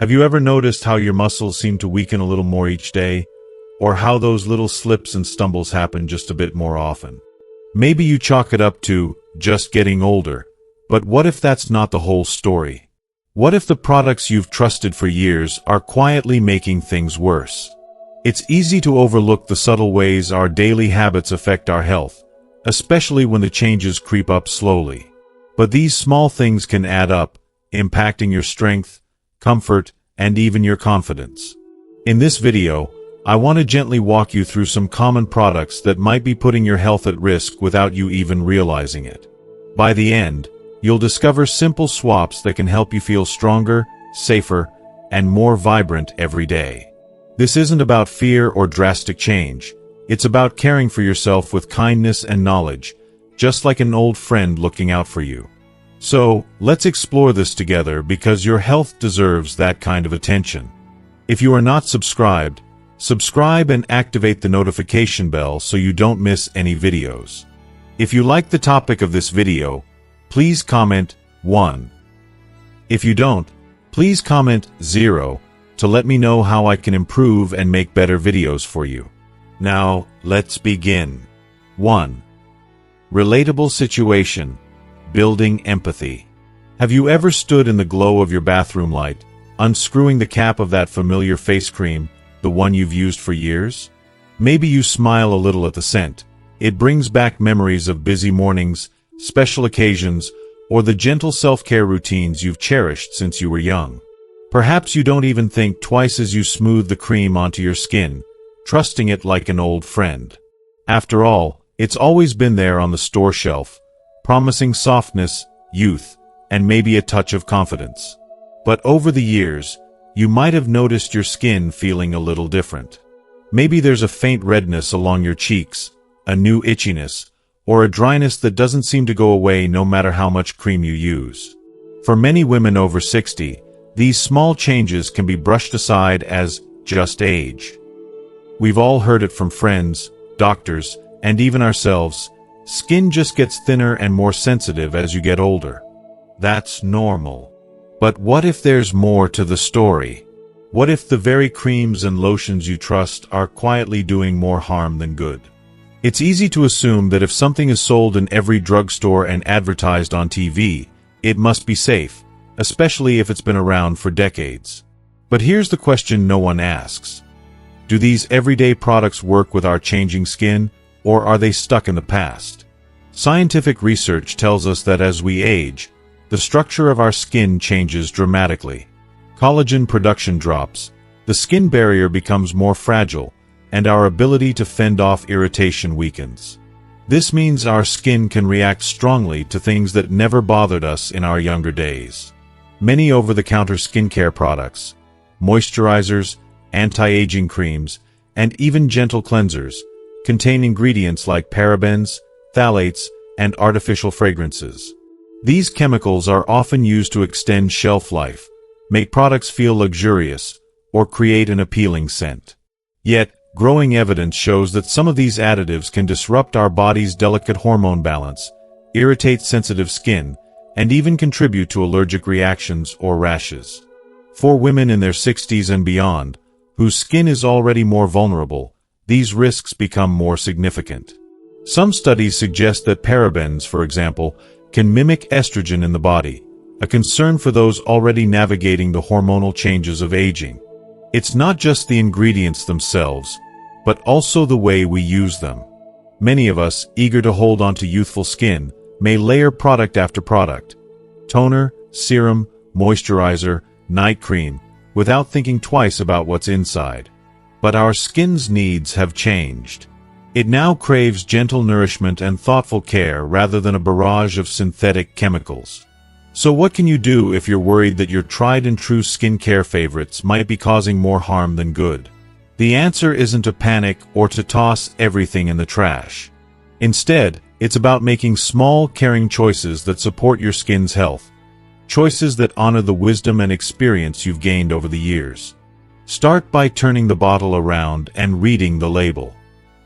Have you ever noticed how your muscles seem to weaken a little more each day? Or how those little slips and stumbles happen just a bit more often? Maybe you chalk it up to just getting older, but what if that's not the whole story? What if the products you've trusted for years are quietly making things worse? It's easy to overlook the subtle ways our daily habits affect our health, especially when the changes creep up slowly. But these small things can add up, impacting your strength, comfort, and even your confidence. In this video, I want to gently walk you through some common products that might be putting your health at risk without you even realizing it. By the end, you'll discover simple swaps that can help you feel stronger, safer, and more vibrant every day. This isn't about fear or drastic change. It's about caring for yourself with kindness and knowledge, just like an old friend looking out for you. So, let's explore this together because your health deserves that kind of attention. If you are not subscribed, subscribe and activate the notification bell so you don't miss any videos. If you like the topic of this video, please comment 1. If you don't, please comment 0 to let me know how I can improve and make better videos for you. Now, let's begin. 1. Relatable situation. Building empathy. Have you ever stood in the glow of your bathroom light, unscrewing the cap of that familiar face cream, the one you've used for years? Maybe you smile a little at the scent. It brings back memories of busy mornings, special occasions, or the gentle self-care routines you've cherished since you were young. Perhaps you don't even think twice as you smooth the cream onto your skin, trusting it like an old friend. After all, it's always been there on the store shelf, promising softness, youth, and maybe a touch of confidence. But over the years, you might have noticed your skin feeling a little different. Maybe there's a faint redness along your cheeks, a new itchiness, or a dryness that doesn't seem to go away no matter how much cream you use. For many women over 60, these small changes can be brushed aside as just age. We've all heard it from friends, doctors, and even ourselves. Skin just gets thinner and more sensitive as you get older. That's normal. But what if there's more to the story? What if the very creams and lotions you trust are quietly doing more harm than good? It's easy to assume that if something is sold in every drugstore and advertised on TV, it must be safe, especially if it's been around for decades. But here's the question no one asks. Do these everyday products work with our changing skin, or are they stuck in the past? Scientific research tells us that as we age, the structure of our skin changes dramatically. Collagen production drops, the skin barrier becomes more fragile, and our ability to fend off irritation weakens. This means our skin can react strongly to things that never bothered us in our younger days. Many over-the-counter skincare products, moisturizers, anti-aging creams, and even gentle cleansers contain ingredients like parabens, phthalates, and artificial fragrances. These chemicals are often used to extend shelf life, make products feel luxurious, or create an appealing scent. Yet, growing evidence shows that some of these additives can disrupt our body's delicate hormone balance, irritate sensitive skin, and even contribute to allergic reactions or rashes. For women in their 60s and beyond, whose skin is already more vulnerable, these risks become more significant. Some studies suggest that parabens, for example, can mimic estrogen in the body, a concern for those already navigating the hormonal changes of aging. It's not just the ingredients themselves, but also the way we use them. Many of us, eager to hold on to youthful skin, may layer product after product, toner, serum, moisturizer, night cream, without thinking twice about what's inside. But our skin's needs have changed. It now craves gentle nourishment and thoughtful care rather than a barrage of synthetic chemicals. So what can you do if you're worried that your tried-and-true skincare favorites might be causing more harm than good? The answer isn't to panic or to toss everything in the trash. Instead, it's about making small, caring choices that support your skin's health. Choices that honor the wisdom and experience you've gained over the years. Start by turning the bottle around and reading the label.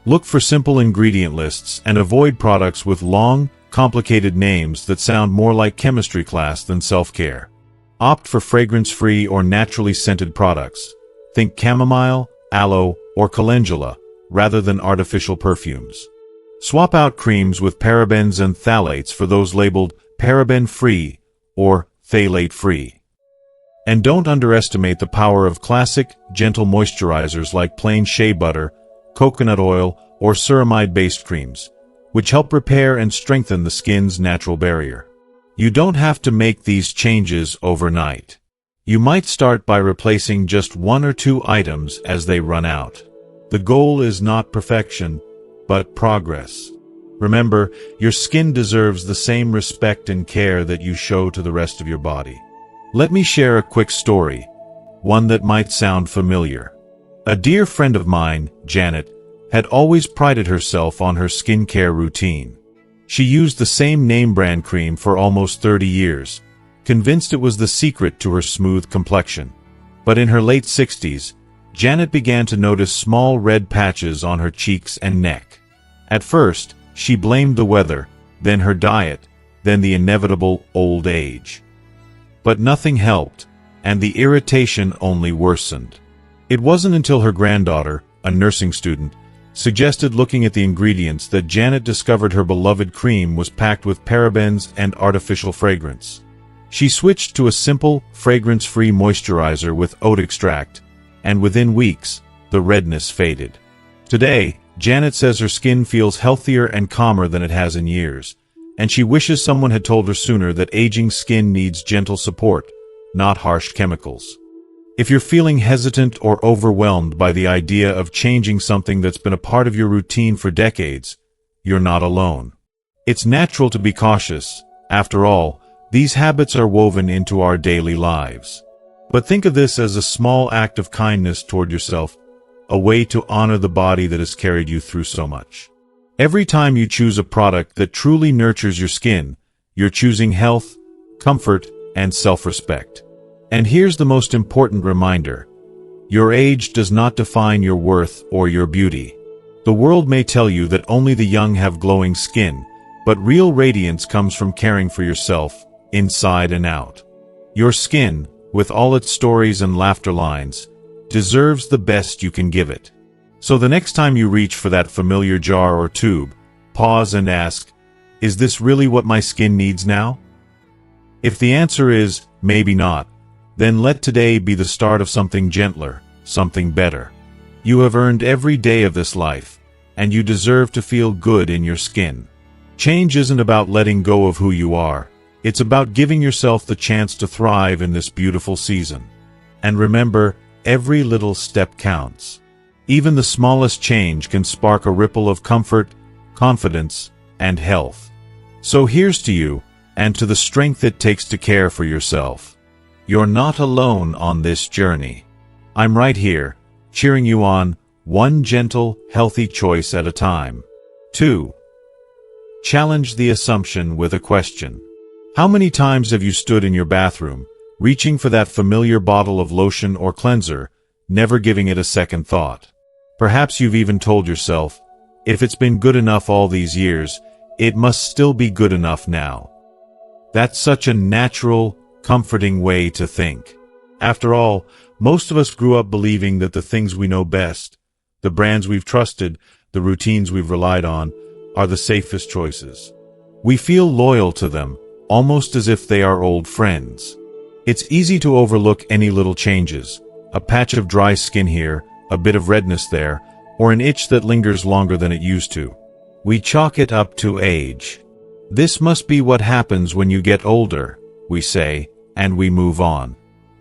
Look for simple ingredient lists and avoid products with long, complicated names that sound more like chemistry class than self-care. Opt for fragrance-free or naturally scented products. Think chamomile, aloe, or calendula, rather than artificial perfumes. Swap out creams with parabens and phthalates for those labeled paraben-free or phthalate-free. And don't underestimate the power of classic, gentle moisturizers like plain shea butter, coconut oil, or ceramide-based creams, which help repair and strengthen the skin's natural barrier. You don't have to make these changes overnight. You might start by replacing just 1 or 2 items as they run out. The goal is not perfection, but progress. Remember, your skin deserves the same respect and care that you show to the rest of your body. Let me share a quick story, one that might sound familiar. A dear friend of mine, Janet, had always prided herself on her skincare routine. She used the same name brand cream for almost 30 years, convinced it was the secret to her smooth complexion. But in her late 60s, Janet began to notice small red patches on her cheeks and neck. At first, she blamed the weather, then her diet, then the inevitable old age. But nothing helped, and the irritation only worsened. It wasn't until her granddaughter, a nursing student, suggested looking at the ingredients that Janet discovered her beloved cream was packed with parabens and artificial fragrance. She switched to a simple, fragrance-free moisturizer with oat extract, and within weeks, the redness faded. Today, Janet says her skin feels healthier and calmer than it has in years, and she wishes someone had told her sooner that aging skin needs gentle support, not harsh chemicals. If you're feeling hesitant or overwhelmed by the idea of changing something that's been a part of your routine for decades, you're not alone. It's natural to be cautious. After all, these habits are woven into our daily lives. But think of this as a small act of kindness toward yourself, a way to honor the body that has carried you through so much. Every time you choose a product that truly nurtures your skin, you're choosing health, comfort, and self-respect. And here's the most important reminder. Your age does not define your worth or your beauty. The world may tell you that only the young have glowing skin, but real radiance comes from caring for yourself, inside and out. Your skin, with all its stories and laughter lines, deserves the best you can give it. So the next time you reach for that familiar jar or tube, pause and ask, is this really what my skin needs now? If the answer is, maybe not, then let today be the start of something gentler, something better. You have earned every day of this life, and you deserve to feel good in your skin. Change isn't about letting go of who you are. It's about giving yourself the chance to thrive in this beautiful season. And remember, every little step counts. Even the smallest change can spark a ripple of comfort, confidence, and health. So here's to you, and to the strength it takes to care for yourself. You're not alone on this journey. I'm right here, cheering you on, one gentle, healthy choice at a time. 2. Challenge the assumption with a question. How many times have you stood in your bathroom, reaching for that familiar bottle of lotion or cleanser, never giving it a second thought? Perhaps you've even told yourself, if it's been good enough all these years, it must still be good enough now. That's such a natural, comforting way to think. After all, most of us grew up believing that the things we know best, the brands we've trusted, the routines we've relied on, are the safest choices. We feel loyal to them, almost as if they are old friends. It's easy to overlook any little changes, a patch of dry skin here, a bit of redness there, or an itch that lingers longer than it used to. We chalk it up to age. This must be what happens when you get older, we say, and we move on.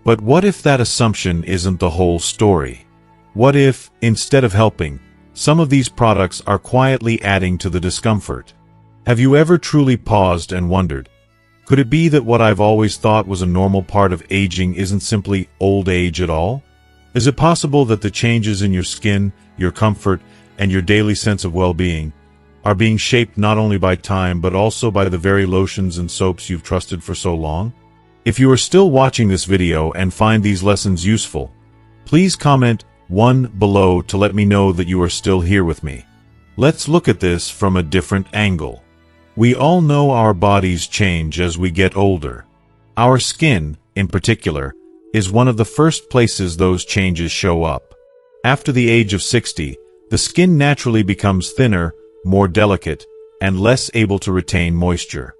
But what if that assumption isn't the whole story? What if, instead of helping, some of these products are quietly adding to the discomfort? Have you ever truly paused and wondered, could it be that what I've always thought was a normal part of aging isn't simply old age at all? Is it possible that the changes in your skin, your comfort, and your daily sense of well-being are being shaped not only by time but also by the very lotions and soaps you've trusted for so long? If you are still watching this video and find these lessons useful, please comment 1 below to let me know that you are still here with me. Let's look at this from a different angle. We all know our bodies change as we get older. Our skin, in particular, is one of the first places those changes show up. After the age of 60, the skin naturally becomes thinner, more delicate, and less able to retain moisture.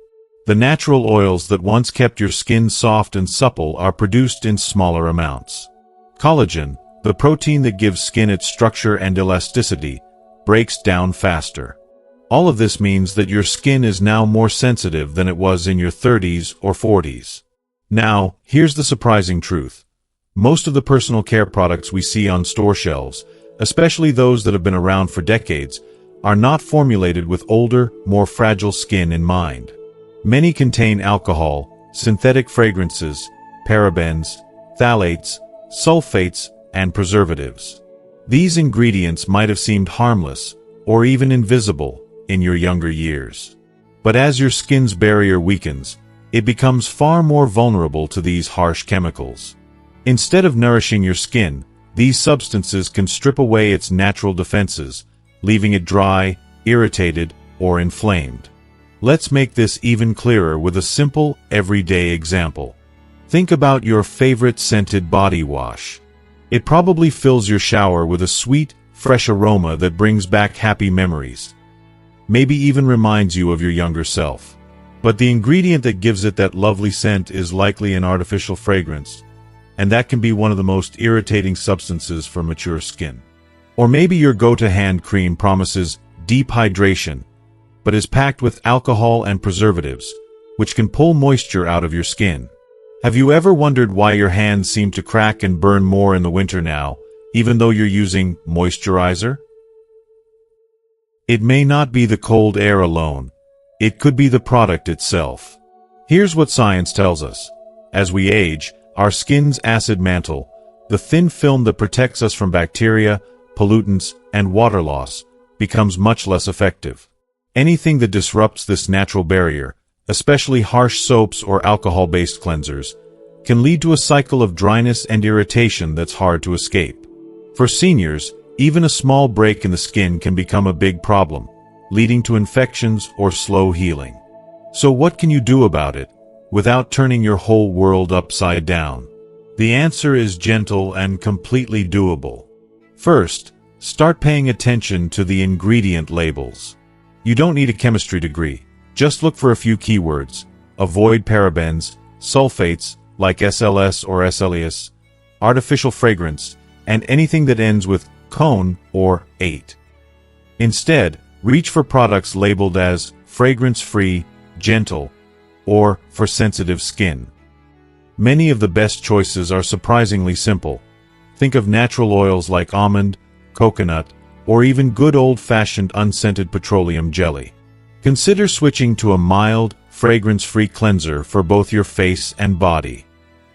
The natural oils that once kept your skin soft and supple are produced in smaller amounts. Collagen, the protein that gives skin its structure and elasticity, breaks down faster. All of this means that your skin is now more sensitive than it was in your 30s or 40s. Now, here's the surprising truth. Most of the personal care products we see on store shelves, especially those that have been around for decades, are not formulated with older, more fragile skin in mind. Many contain alcohol, synthetic fragrances, parabens, phthalates, sulfates, and preservatives. These ingredients might have seemed harmless, or even invisible, in your younger years. But as your skin's barrier weakens, it becomes far more vulnerable to these harsh chemicals. Instead of nourishing your skin, these substances can strip away its natural defenses, leaving it dry, irritated, or inflamed. Let's make this even clearer with a simple, everyday example. Think about your favorite scented body wash. It probably fills your shower with a sweet, fresh aroma that brings back happy memories. Maybe even reminds you of your younger self. But the ingredient that gives it that lovely scent is likely an artificial fragrance, and that can be one of the most irritating substances for mature skin. Or maybe your go-to hand cream promises deep hydration, but is packed with alcohol and preservatives, which can pull moisture out of your skin. Have you ever wondered why your hands seem to crack and burn more in the winter now, even though you're using moisturizer? It may not be the cold air alone. It could be the product itself. Here's what science tells us. As we age, our skin's acid mantle, the thin film that protects us from bacteria, pollutants, and water loss, becomes much less effective. Anything that disrupts this natural barrier, especially harsh soaps or alcohol-based cleansers, can lead to a cycle of dryness and irritation that's hard to escape. For seniors, even a small break in the skin can become a big problem, leading to infections or slow healing. So what can you do about it, without turning your whole world upside down? The answer is gentle and completely doable. First, start paying attention to the ingredient labels. You don't need a chemistry degree. Just look for a few keywords. Avoid parabens, sulfates like SLS or SLES, artificial fragrance, and anything that ends with "cone" or "8". Instead, reach for products labeled as fragrance-free, gentle, or for sensitive skin. Many of the best choices are surprisingly simple. Think of natural oils like almond, coconut, or even good old-fashioned unscented petroleum jelly. Consider switching to a mild, fragrance-free cleanser for both your face and body.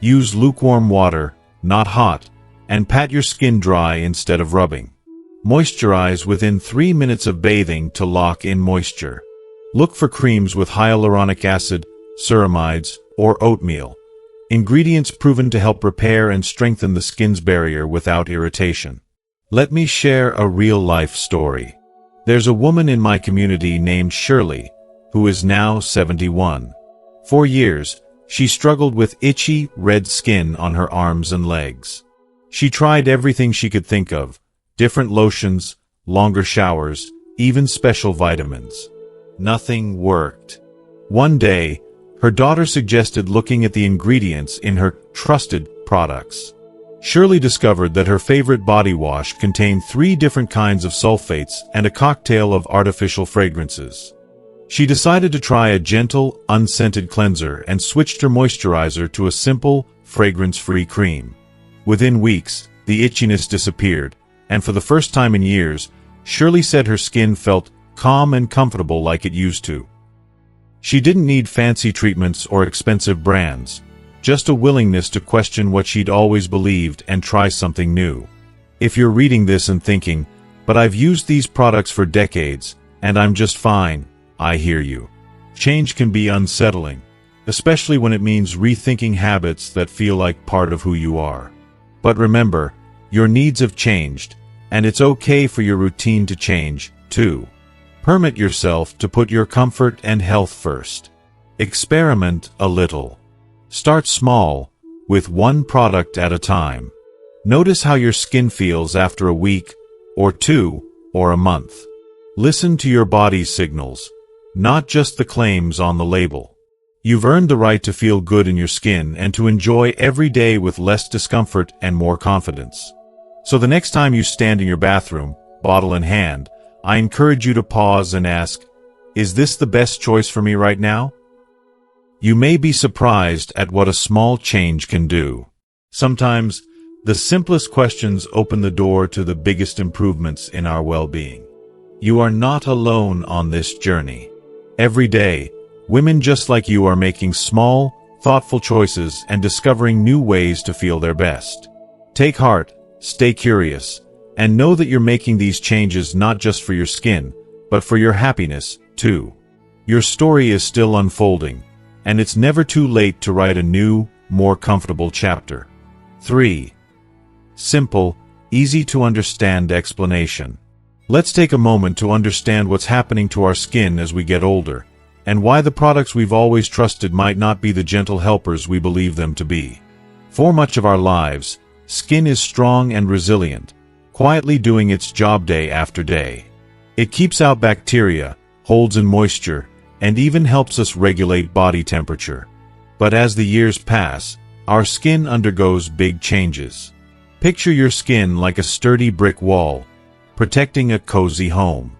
Use lukewarm water, not hot, and pat your skin dry instead of rubbing. Moisturize within 3 minutes of bathing to lock in moisture. Look for creams with hyaluronic acid, ceramides, or oatmeal, ingredients proven to help repair and strengthen the skin's barrier without irritation. Let me share a real-life story. There's a woman in my community named Shirley, who is now 71. For years, she struggled with itchy, red skin on her arms and legs. She tried everything she could think of, different lotions, longer showers, even special vitamins. Nothing worked. One day, her daughter suggested looking at the ingredients in her trusted products. Shirley discovered that her favorite body wash contained 3 different kinds of sulfates and a cocktail of artificial fragrances. She decided to try a gentle, unscented cleanser and switched her moisturizer to a simple, fragrance-free cream. Within weeks, the itchiness disappeared, and for the first time in years, Shirley said her skin felt calm and comfortable like it used to. She didn't need fancy treatments or expensive brands, just a willingness to question what she'd always believed and try something new. If you're reading this and thinking, "But I've used these products for decades, and I'm just fine," I hear you. Change can be unsettling, especially when it means rethinking habits that feel like part of who you are. But remember, your needs have changed, and it's okay for your routine to change, too. Permit yourself to put your comfort and health first. Experiment a little. Start small, with one product at a time. Notice how your skin feels after a week, or 2, or a month. Listen to your body's signals, not just the claims on the label. You've earned the right to feel good in your skin and to enjoy every day with less discomfort and more confidence. So the next time you stand in your bathroom, bottle in hand, I encourage you to pause and ask, is this the best choice for me right now? You may be surprised at what a small change can do. Sometimes, the simplest questions open the door to the biggest improvements in our well-being. You are not alone on this journey. Every day, women just like you are making small, thoughtful choices and discovering new ways to feel their best. Take heart, stay curious, and know that you're making these changes not just for your skin, but for your happiness, too. Your story is still unfolding, and it's never too late to write a new, more comfortable chapter. 3. Simple, easy-to-understand explanation. Let's take a moment to understand what's happening to our skin as we get older, and why the products we've always trusted might not be the gentle helpers we believe them to be. For much of our lives, skin is strong and resilient, quietly doing its job day after day. It keeps out bacteria, holds in moisture, and even helps us regulate body temperature. But as the years pass, our skin undergoes big changes. Picture your skin like a sturdy brick wall, protecting a cozy home.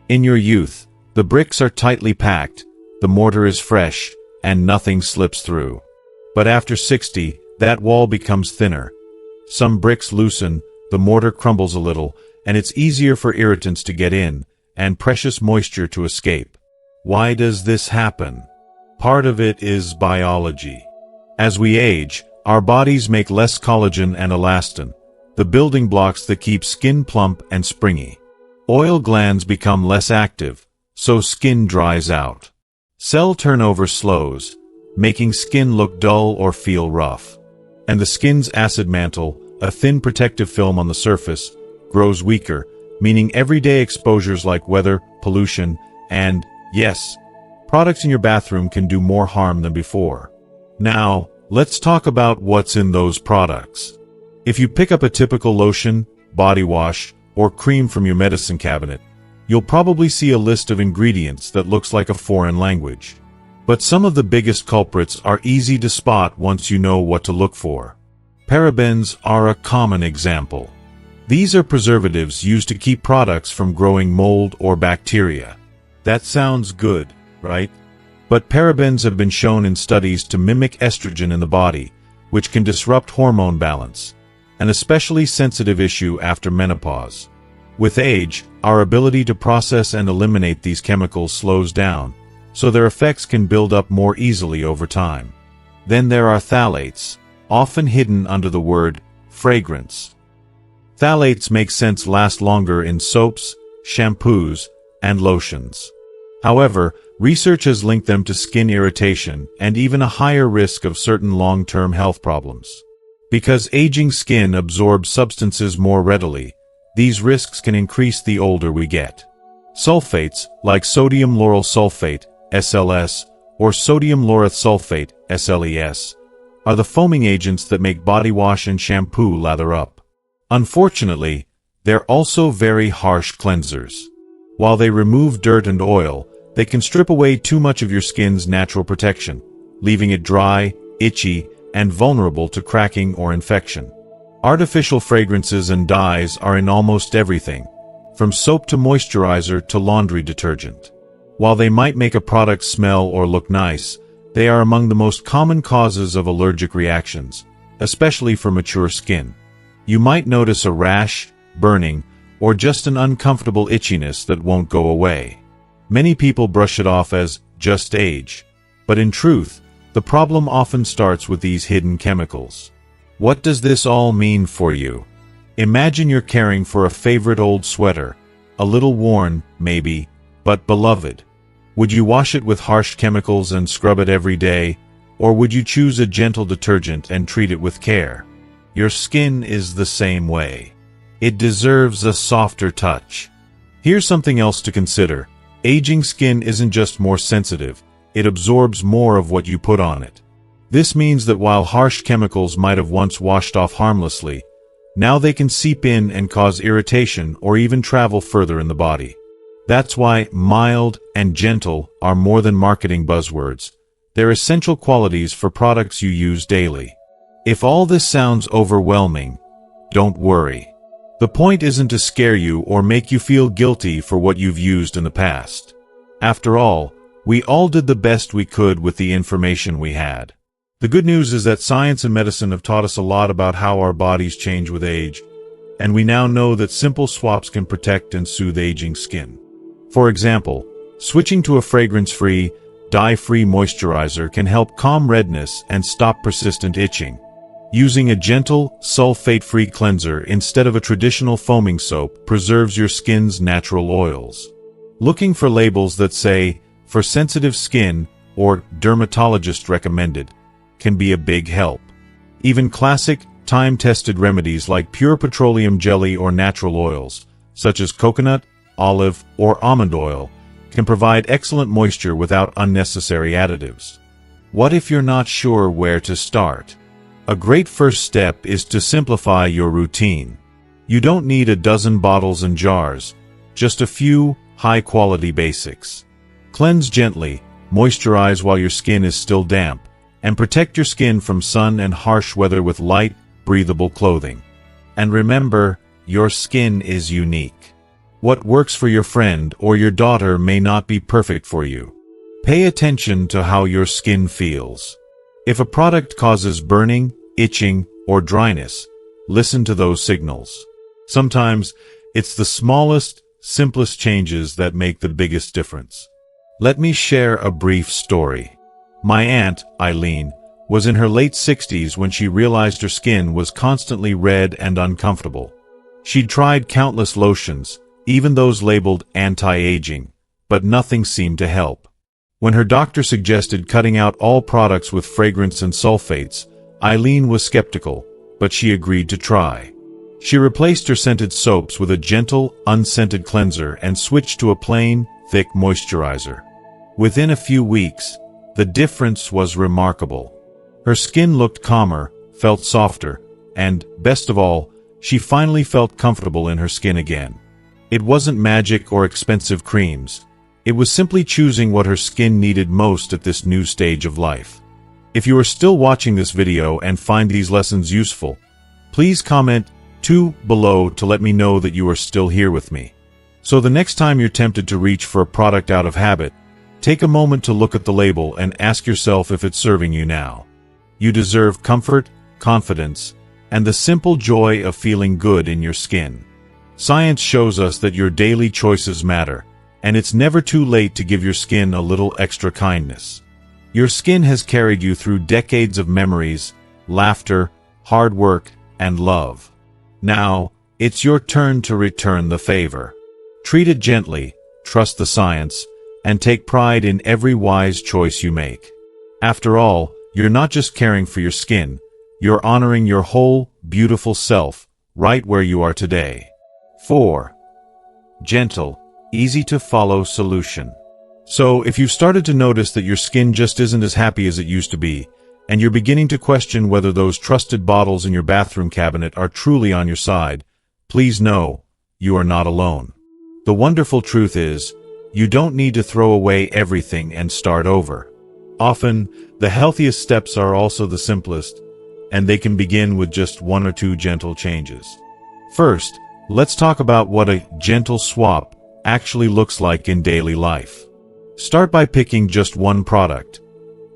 In your youth, the bricks are tightly packed, the mortar is fresh, and nothing slips through. But after 60, that wall becomes thinner. Some bricks loosen, the mortar crumbles a little, and it's easier for irritants to get in, and precious moisture to escape. Why does this happen? Part of it is biology. As we age, our bodies make less collagen and elastin, the building blocks that keep skin plump and springy. Oil glands become less active, so skin dries out. Cell turnover slows, making skin look dull or feel rough. And the skin's acid mantle, a thin protective film on the surface, grows weaker, meaning everyday exposures like weather, pollution, and, yes, products in your bathroom can do more harm than before. Now, let's talk about what's in those products. If you pick up a typical lotion, body wash, or cream from your medicine cabinet, you'll probably see a list of ingredients that looks like a foreign language. But some of the biggest culprits are easy to spot once you know what to look for. Parabens are a common example. These are preservatives used to keep products from growing mold or bacteria. That sounds good, right? But parabens have been shown in studies to mimic estrogen in the body, which can disrupt hormone balance, an especially sensitive issue after menopause. With age, our ability to process and eliminate these chemicals slows down, so their effects can build up more easily over time. Then there are phthalates, often hidden under the word fragrance. Phthalates make sense last longer in soaps, shampoos, and lotions. However, research has linked them to skin irritation and even a higher risk of certain long-term health problems. Because aging skin absorbs substances more readily, these risks can increase the older we get. Sulfates, like sodium lauryl sulfate, SLS, or sodium lauryl sulfate, SLES, are the foaming agents that make body wash and shampoo lather up. Unfortunately, they're also very harsh cleansers. While they remove dirt and oil, they can strip away too much of your skin's natural protection, leaving it dry, itchy, and vulnerable to cracking or infection. Artificial fragrances and dyes are in almost everything, from soap to moisturizer to laundry detergent. While they might make a product smell or look nice, they are among the most common causes of allergic reactions, especially for mature skin. You might notice a rash, burning, or just an uncomfortable itchiness that won't go away. Many people brush it off as just age, but in truth, the problem often starts with these hidden chemicals. What does this all mean for you? Imagine you're caring for a favorite old sweater, a little worn, maybe, but beloved. Would you wash it with harsh chemicals and scrub it every day, or would you choose a gentle detergent and treat it with care? Your skin is the same way. It deserves a softer touch. Here's something else to consider. Aging skin isn't just more sensitive, it absorbs more of what you put on it. This means that while harsh chemicals might have once washed off harmlessly, now they can seep in and cause irritation or even travel further in the body. That's why mild and gentle are more than marketing buzzwords. They're essential qualities for products you use daily. If all this sounds overwhelming, don't worry. The point isn't to scare you or make you feel guilty for what you've used in the past. After all, we all did the best we could with the information we had. The good news is that science and medicine have taught us a lot about how our bodies change with age, and we now know that simple swaps can protect and soothe aging skin. For example, switching to a fragrance-free, dye-free moisturizer can help calm redness and stop persistent itching. Using a gentle, sulfate-free cleanser instead of a traditional foaming soap preserves your skin's natural oils. Looking for labels that say, "For sensitive skin" or "Dermatologist recommended" can be a big help. Even classic, time-tested remedies like pure petroleum jelly or natural oils, such as coconut, olive, or almond oil, can provide excellent moisture without unnecessary additives. What if you're not sure where to start? A great first step is to simplify your routine. You don't need a dozen bottles and jars, just a few high-quality basics. Cleanse gently, moisturize while your skin is still damp, and protect your skin from sun and harsh weather with light, breathable clothing. And remember, your skin is unique. What works for your friend or your daughter may not be perfect for you. Pay attention to how your skin feels. If a product causes burning, itching, or dryness, listen to those signals. Sometimes, it's the smallest, simplest changes that make the biggest difference. Let me share a brief story. My aunt, Eileen, was in her late 60s when she realized her skin was constantly red and uncomfortable. She'd tried countless lotions, even those labeled anti-aging, but nothing seemed to help. When her doctor suggested cutting out all products with fragrance and sulfates, Eileen was skeptical, but she agreed to try. She replaced her scented soaps with a gentle, unscented cleanser and switched to a plain, thick moisturizer. Within a few weeks, the difference was remarkable. Her skin looked calmer, felt softer, and, best of all, she finally felt comfortable in her skin again. It wasn't magic or expensive creams. It was simply choosing what her skin needed most at this new stage of life. If you are still watching this video and find these lessons useful, please comment 2 below to let me know that you are still here with me. So the next time you're tempted to reach for a product out of habit, take a moment to look at the label and ask yourself if it's serving you now. You deserve comfort, confidence, and the simple joy of feeling good in your skin. Science shows us that your daily choices matter, and it's never too late to give your skin a little extra kindness. Your skin has carried you through decades of memories, laughter, hard work, and love. Now, it's your turn to return the favor. Treat it gently, trust the science, and take pride in every wise choice you make. After all, you're not just caring for your skin, you're honoring your whole, beautiful self, right where you are today. 4. Gentle, easy-to-follow solution. So, if you've started to notice that your skin just isn't as happy as it used to be, and you're beginning to question whether those trusted bottles in your bathroom cabinet are truly on your side, please know, you are not alone. The wonderful truth is, you don't need to throw away everything and start over. Often, the healthiest steps are also the simplest, and they can begin with just 1 or 2 gentle changes. First, let's talk about what a gentle swap actually looks like in daily life. Start by picking just one product.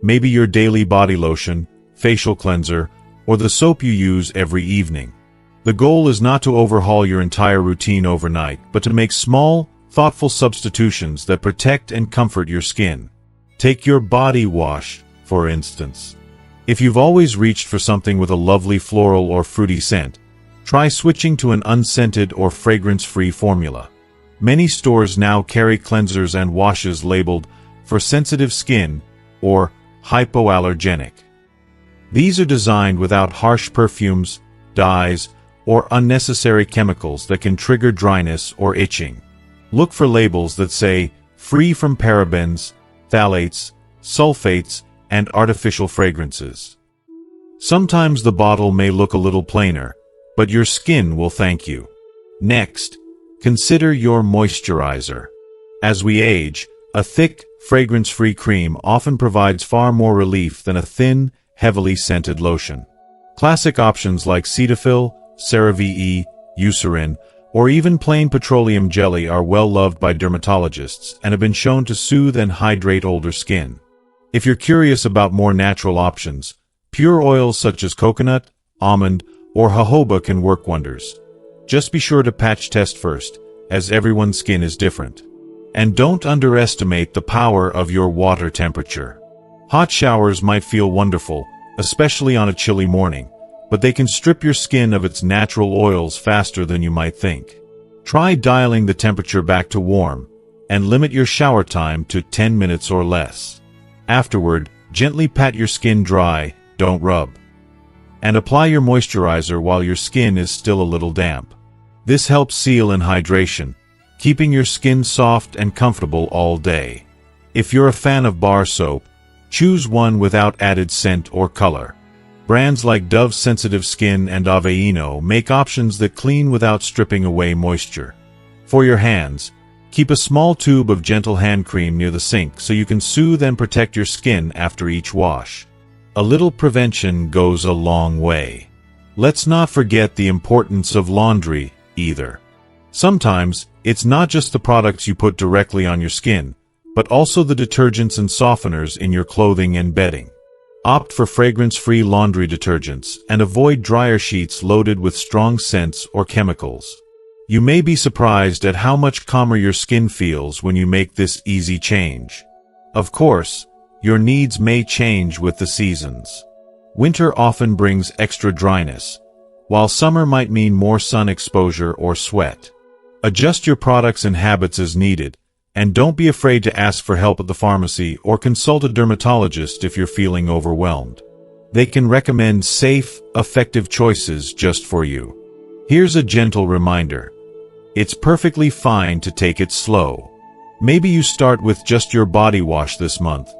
Maybe your daily body lotion, facial cleanser, or the soap you use every evening. The goal is not to overhaul your entire routine overnight, but to make small, thoughtful substitutions that protect and comfort your skin. Take your body wash, for instance. If you've always reached for something with a lovely floral or fruity scent, try switching to an unscented or fragrance-free formula. Many stores now carry cleansers and washes labeled "for sensitive skin" or "hypoallergenic." These are designed without harsh perfumes, dyes, or unnecessary chemicals that can trigger dryness or itching. Look for labels that say "free from parabens, phthalates, sulfates, and artificial fragrances. Sometimes the bottle may look a little plainer, but your skin will thank you. Next, consider your moisturizer. As we age, a thick, fragrance-free cream often provides far more relief than a thin, heavily scented lotion. Classic options like Cetaphil, CeraVe, Eucerin, or even plain petroleum jelly are well loved by dermatologists and have been shown to soothe and hydrate older skin. If you're curious about more natural options, pure oils such as coconut, almond, or jojoba can work wonders. Just be sure to patch test first, as everyone's skin is different. And don't underestimate the power of your water temperature. Hot showers might feel wonderful, especially on a chilly morning, but they can strip your skin of its natural oils faster than you might think. Try dialing the temperature back to warm, and limit your shower time to 10 minutes or less. Afterward, gently pat your skin dry, don't rub. And apply your moisturizer while your skin is still a little damp. This helps seal in hydration, keeping your skin soft and comfortable all day. If you're a fan of bar soap, choose one without added scent or color. Brands like Dove Sensitive Skin and Aveeno make options that clean without stripping away moisture. For your hands, keep a small tube of gentle hand cream near the sink so you can soothe and protect your skin after each wash. A little prevention goes a long way. Let's not forget the importance of laundry, either. Sometimes, it's not just the products you put directly on your skin, but also the detergents and softeners in your clothing and bedding. Opt for fragrance-free laundry detergents and avoid dryer sheets loaded with strong scents or chemicals. You may be surprised at how much calmer your skin feels when you make this easy change. Of course, your needs may change with the seasons. Winter often brings extra dryness, while summer might mean more sun exposure or sweat. Adjust your products and habits as needed, and don't be afraid to ask for help at the pharmacy or consult a dermatologist if you're feeling overwhelmed. They can recommend safe, effective choices just for you. Here's a gentle reminder. It's perfectly fine to take it slow. Maybe you start with just your body wash this month,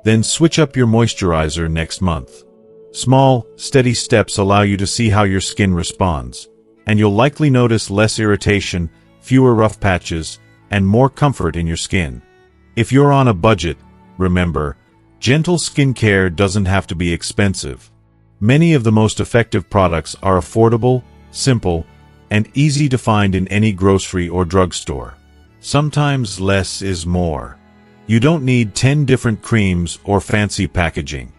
then switch up your moisturizer next month. Small, steady steps allow you to see how your skin responds, and you'll likely notice less irritation, fewer rough patches, and more comfort in your skin. If you're on a budget, remember, gentle skincare doesn't have to be expensive. Many of the most effective products are affordable, simple, and easy to find in any grocery or drugstore. Sometimes less is more. You don't need 10 different creams or fancy packaging.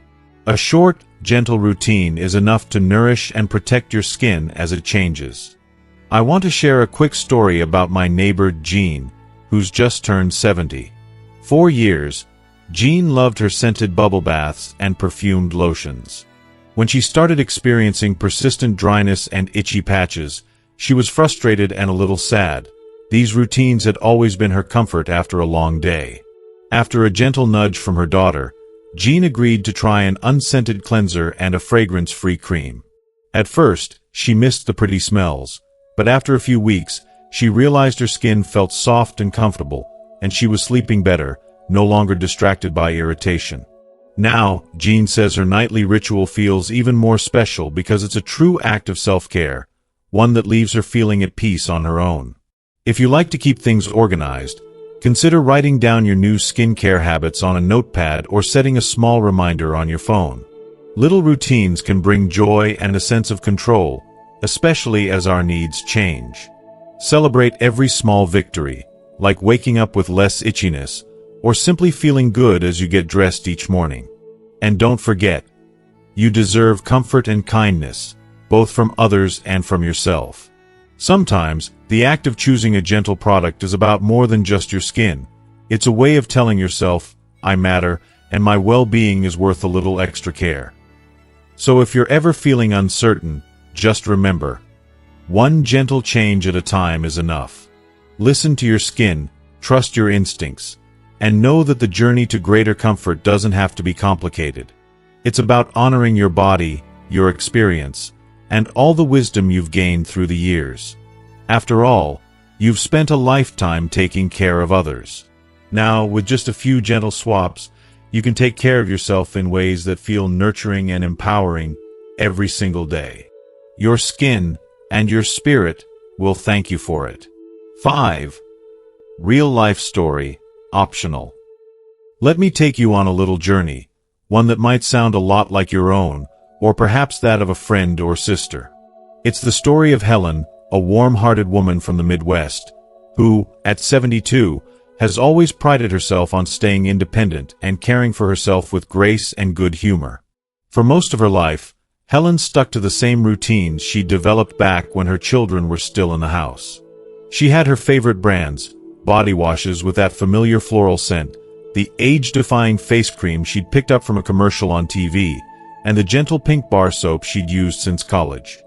A short, gentle routine is enough to nourish and protect your skin as it changes. I want to share a quick story about my neighbor Jean, who's just turned 70. For years, Jean loved her scented bubble baths and perfumed lotions. When she started experiencing persistent dryness and itchy patches, she was frustrated and a little sad. These routines had always been her comfort after a long day. After a gentle nudge from her daughter, Jean agreed to try an unscented cleanser and a fragrance-free cream. At first, she missed the pretty smells, but after a few weeks, she realized her skin felt soft and comfortable, and she was sleeping better, no longer distracted by irritation. Now, Jean says her nightly ritual feels even more special because it's a true act of self-care, one that leaves her feeling at peace on her own. If you like to keep things organized, consider writing down your new skincare habits on a notepad or setting a small reminder on your phone. Little routines can bring joy and a sense of control, especially as our needs change. Celebrate every small victory, like waking up with less itchiness, or simply feeling good as you get dressed each morning. And don't forget, you deserve comfort and kindness, both from others and from yourself. Sometimes, the act of choosing a gentle product is about more than just your skin. It's a way of telling yourself, I matter, and my well-being is worth a little extra care. So if you're ever feeling uncertain, just remember, one gentle change at a time is enough. Listen to your skin, trust your instincts, and know that the journey to greater comfort doesn't have to be complicated. It's about honoring your body, your experience, and all the wisdom you've gained through the years. After all, you've spent a lifetime taking care of others. Now, with just a few gentle swaps, You can take care of yourself in ways that feel nurturing and empowering every single day. Your skin and your spirit will thank you for it. 5. Real life story, optional. Let me take you on a little journey, one that might sound a lot like your own, or perhaps that of a friend or sister. It's the story of Helen, a warm-hearted woman from the Midwest, who, at 72, has always prided herself on staying independent and caring for herself with grace and good humor. For most of her life, Helen stuck to the same routines she developed back when her children were still in the house. She had her favorite brands, body washes with that familiar floral scent, the age-defying face cream she'd picked up from a commercial on TV, and the gentle pink bar soap she'd used since college.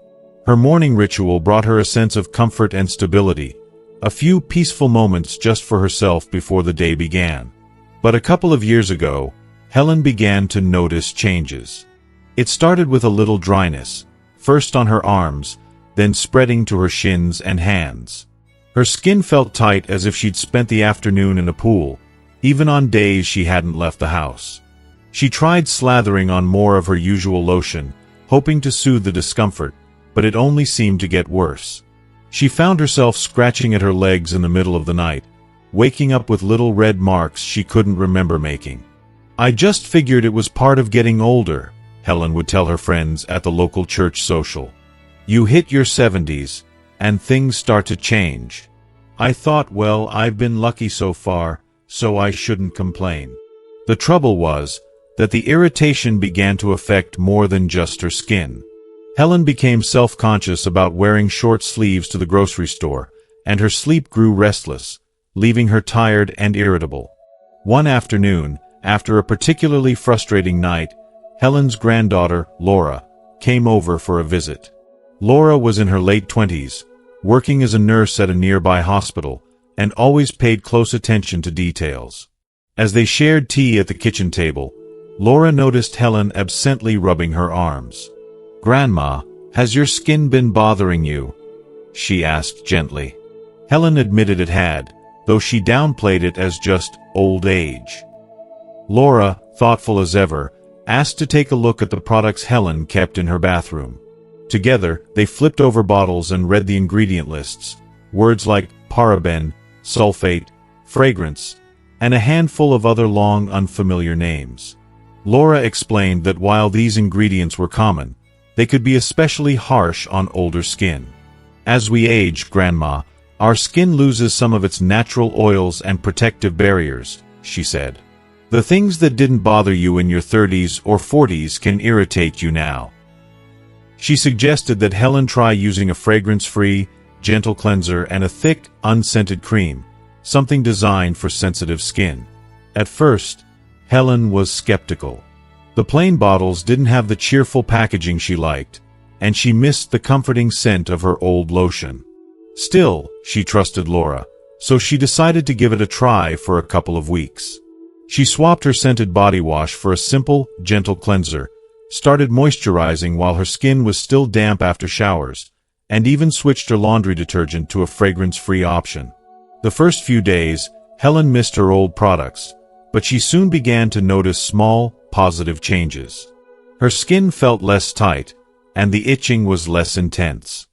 Her morning ritual brought her a sense of comfort and stability, a few peaceful moments just for herself before the day began. But a couple of years ago, Helen began to notice changes. It started with a little dryness, first on her arms, then spreading to her shins and hands. Her skin felt tight as if she'd spent the afternoon in a pool, even on days she hadn't left the house. She tried slathering on more of her usual lotion, hoping to soothe the discomfort, but it only seemed to get worse. She found herself scratching at her legs in the middle of the night, waking up with little red marks she couldn't remember making. "I just figured it was part of getting older," Helen would tell her friends at the local church social. "You hit your 70s, and things start to change. I thought, well, I've been lucky so far, so I shouldn't complain." The trouble was that the irritation began to affect more than just her skin. Helen became self-conscious about wearing short sleeves to the grocery store, and her sleep grew restless, leaving her tired and irritable. One afternoon, after a particularly frustrating night, Helen's granddaughter, Laura, came over for a visit. Laura was in her late 20s, working as a nurse at a nearby hospital, and always paid close attention to details. As they shared tea at the kitchen table, Laura noticed Helen absently rubbing her arms. "Grandma, has your skin been bothering you?" she asked gently. Helen admitted it had, though she downplayed it as just old age. Laura, thoughtful as ever, asked to take a look at the products Helen kept in her bathroom. Together, they flipped over bottles and read the ingredient lists, words like paraben, sulfate, fragrance, and a handful of other long, unfamiliar names. Laura explained that while these ingredients were common, they could be especially harsh on older skin. "As we age, Grandma, our skin loses some of its natural oils and protective barriers," she said. "The things that didn't bother you in your 30s or 40s can irritate you now." She suggested that Helen try using a fragrance-free, gentle cleanser and a thick, unscented cream, something designed for sensitive skin. At first, Helen was skeptical. The plain bottles didn't have the cheerful packaging she liked, and she missed the comforting scent of her old lotion. Still, she trusted Laura, so she decided to give it a try for a couple of weeks. She swapped her scented body wash for a simple, gentle cleanser, started moisturizing while her skin was still damp after showers, and even switched her laundry detergent to a fragrance-free option. The first few days, Helen missed her old products, but she soon began to notice small, positive changes. Her skin felt less tight, and the itching was less intense.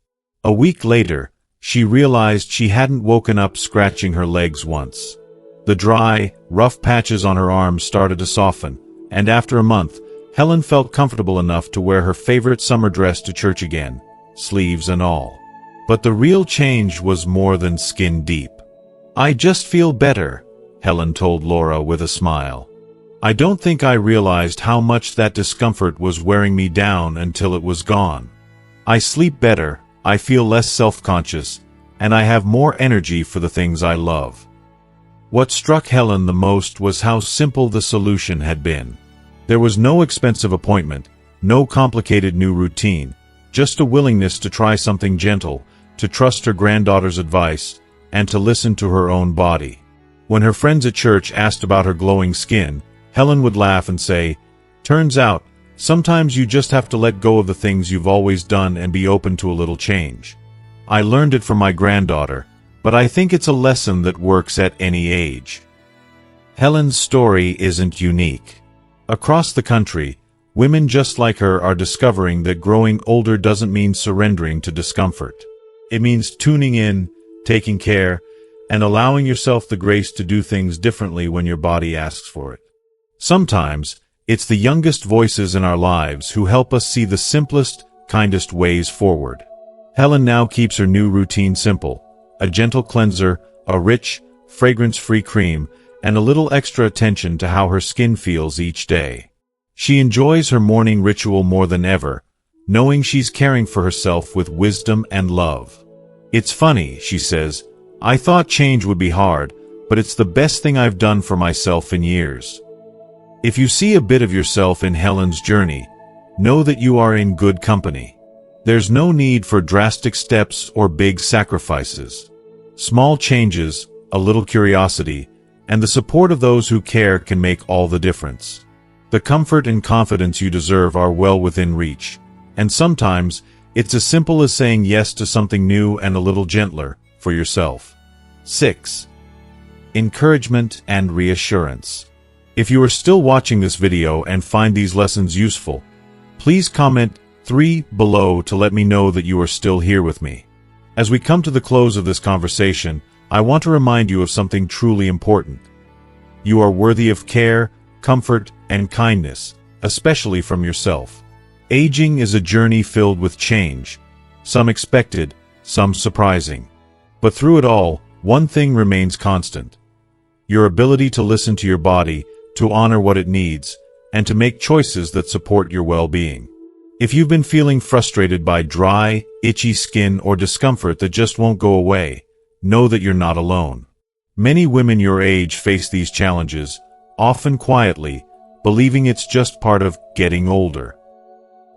A week later, she realized she hadn't woken up scratching her legs once. The dry, rough patches on her arms started to soften, and after a month, Helen felt comfortable enough to wear her favorite summer dress to church again, sleeves and all. But the real change was more than skin deep. "I just feel better," Helen told Laura with a smile. "I don't think I realized how much that discomfort was wearing me down until it was gone. I sleep better, I feel less self-conscious, and I have more energy for the things I love." What struck Helen the most was how simple the solution had been. There was no expensive appointment, no complicated new routine, just a willingness to try something gentle, to trust her granddaughter's advice, and to listen to her own body. When her friends at church asked about her glowing skin, Helen would laugh and say, "Turns out, sometimes you just have to let go of the things you've always done and be open to a little change. I learned it from my granddaughter, but I think it's a lesson that works at any age." Helen's story isn't unique. Across the country, women just like her are discovering that growing older doesn't mean surrendering to discomfort. It means tuning in, taking care, and allowing yourself the grace to do things differently when your body asks for it. Sometimes, it's the youngest voices in our lives who help us see the simplest, kindest ways forward. Helen now keeps her new routine simple: a gentle cleanser, a rich, fragrance-free cream, and a little extra attention to how her skin feels each day. She enjoys her morning ritual more than ever, knowing she's caring for herself with wisdom and love. "It's funny," she says, "I thought change would be hard, but it's the best thing I've done for myself in years." If you see a bit of yourself in Helen's journey, know that you are in good company. There's no need for drastic steps or big sacrifices. Small changes, a little curiosity, and the support of those who care can make all the difference. The comfort and confidence you deserve are well within reach, and sometimes it's as simple as saying yes to something new and a little gentler for yourself. 6. Encouragement and reassurance. If you are still watching this video and find these lessons useful, please comment 3 below to let me know that you are still here with me. As we come to the close of this conversation, I want to remind you of something truly important. You are worthy of care, comfort, and kindness, especially from yourself. Aging is a journey filled with change, some expected, some surprising. But through it all, one thing remains constant: your ability to listen to your body, to honor what it needs, and to make choices that support your well-being. If you've been feeling frustrated by dry, itchy skin or discomfort that just won't go away, know that you're not alone. Many women your age face these challenges, often quietly, believing it's just part of getting older.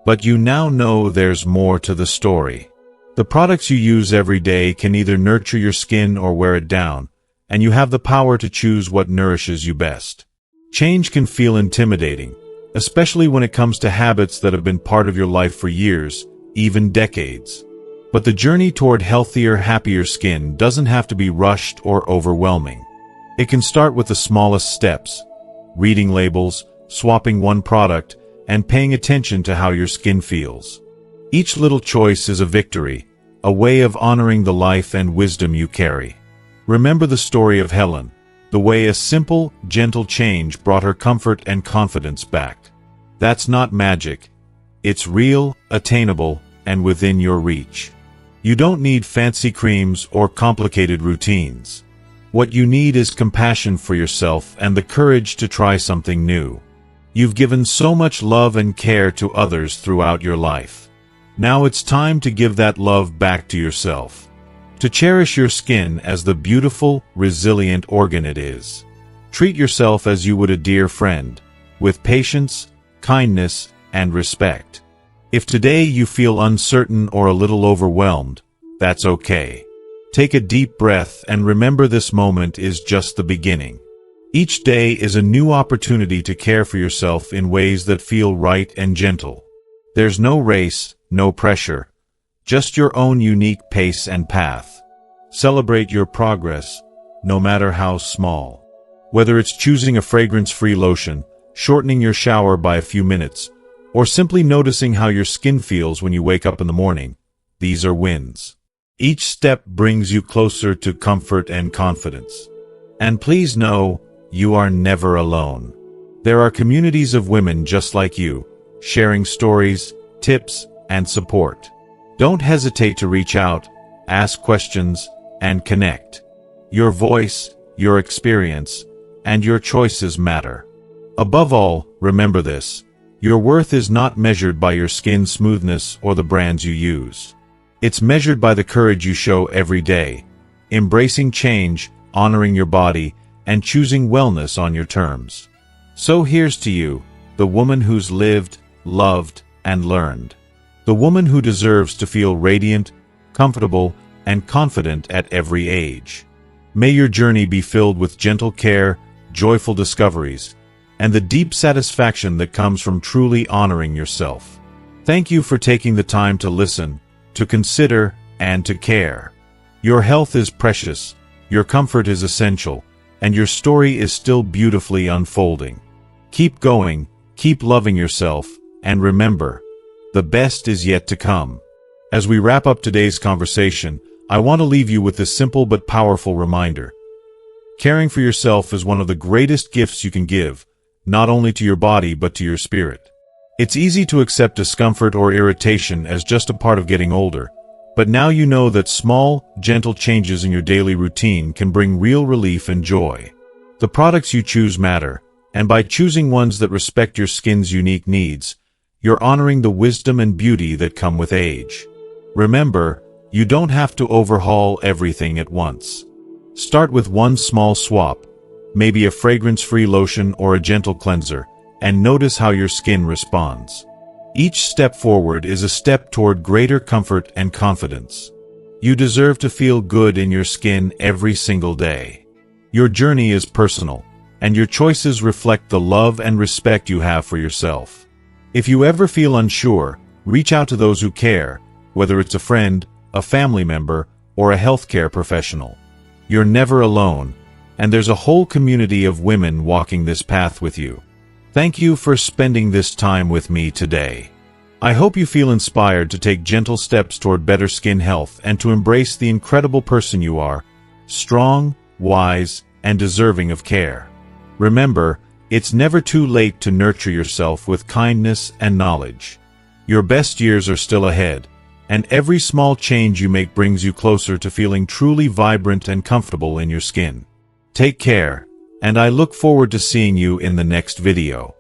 But you now know there's more to the story. The products you use every day can either nurture your skin or wear it down, and you have the power to choose what nourishes you best. Change can feel intimidating, especially when it comes to habits that have been part of your life for years, even decades. But the journey toward healthier, happier skin doesn't have to be rushed or overwhelming. It can start with the smallest steps: reading labels, swapping one product, and paying attention to how your skin feels. Each little choice is a victory, a way of honoring the life and wisdom you carry. Remember the story of Helen, the way a simple, gentle change brought her comfort and confidence back. That's not magic. It's real, attainable, and within your reach. You don't need fancy creams or complicated routines. What you need is compassion for yourself and the courage to try something new. You've given so much love and care to others throughout your life. Now it's time to give that love back to yourself. To cherish your skin as the beautiful, resilient organ it is. Treat yourself as you would a dear friend, with patience, kindness, and respect. If today you feel uncertain or a little overwhelmed, that's okay. Take a deep breath and remember this moment is just the beginning. Each day is a new opportunity to care for yourself in ways that feel right and gentle. There's no race, no pressure, just your own unique pace and path. Celebrate your progress, no matter how small. Whether it's choosing a fragrance-free lotion, shortening your shower by a few minutes, or simply noticing how your skin feels when you wake up in the morning, these are wins. Each step brings you closer to comfort and confidence. And please know, you are never alone. There are communities of women just like you, sharing stories, tips, and support. Don't hesitate to reach out, ask questions, and connect. Your voice, your experience, and your choices matter. Above all, remember this: your worth is not measured by your skin smoothness or the brands you use. It's measured by the courage you show every day, embracing change, honoring your body, and choosing wellness on your terms. So here's to you, the woman who's lived, loved, and learned. The woman who deserves to feel radiant, comfortable, and confident at every age. May your journey be filled with gentle care, joyful discoveries, and the deep satisfaction that comes from truly honoring yourself. Thank you for taking the time to listen, to consider, and to care. Your health is precious, your comfort is essential, and your story is still beautifully unfolding. Keep going, Keep loving yourself, and remember, the best is yet to come. As we wrap up today's conversation, I want to leave you with this simple but powerful reminder. Caring for yourself is one of the greatest gifts you can give, not only to your body but to your spirit. It's easy to accept discomfort or irritation as just a part of getting older, but now you know that small, gentle changes in your daily routine can bring real relief and joy. The products you choose matter, and by choosing ones that respect your skin's unique needs, you're honoring the wisdom and beauty that come with age. Remember, you don't have to overhaul everything at once. Start with one small swap, maybe a fragrance-free lotion or a gentle cleanser, and notice how your skin responds. Each step forward is a step toward greater comfort and confidence. You deserve to feel good in your skin every single day. Your journey is personal, and your choices reflect the love and respect you have for yourself. If you ever feel unsure, reach out to those who care, whether it's a friend, a family member, or a healthcare professional. You're never alone, and there's a whole community of women walking this path with you. Thank you for spending this time with me today. I hope you feel inspired to take gentle steps toward better skin health and to embrace the incredible person you are, strong, wise, and deserving of care. Remember, it's never too late to nurture yourself with kindness and knowledge. Your best years are still ahead, and every small change you make brings you closer to feeling truly vibrant and comfortable in your skin. Take care, and I look forward to seeing you in the next video.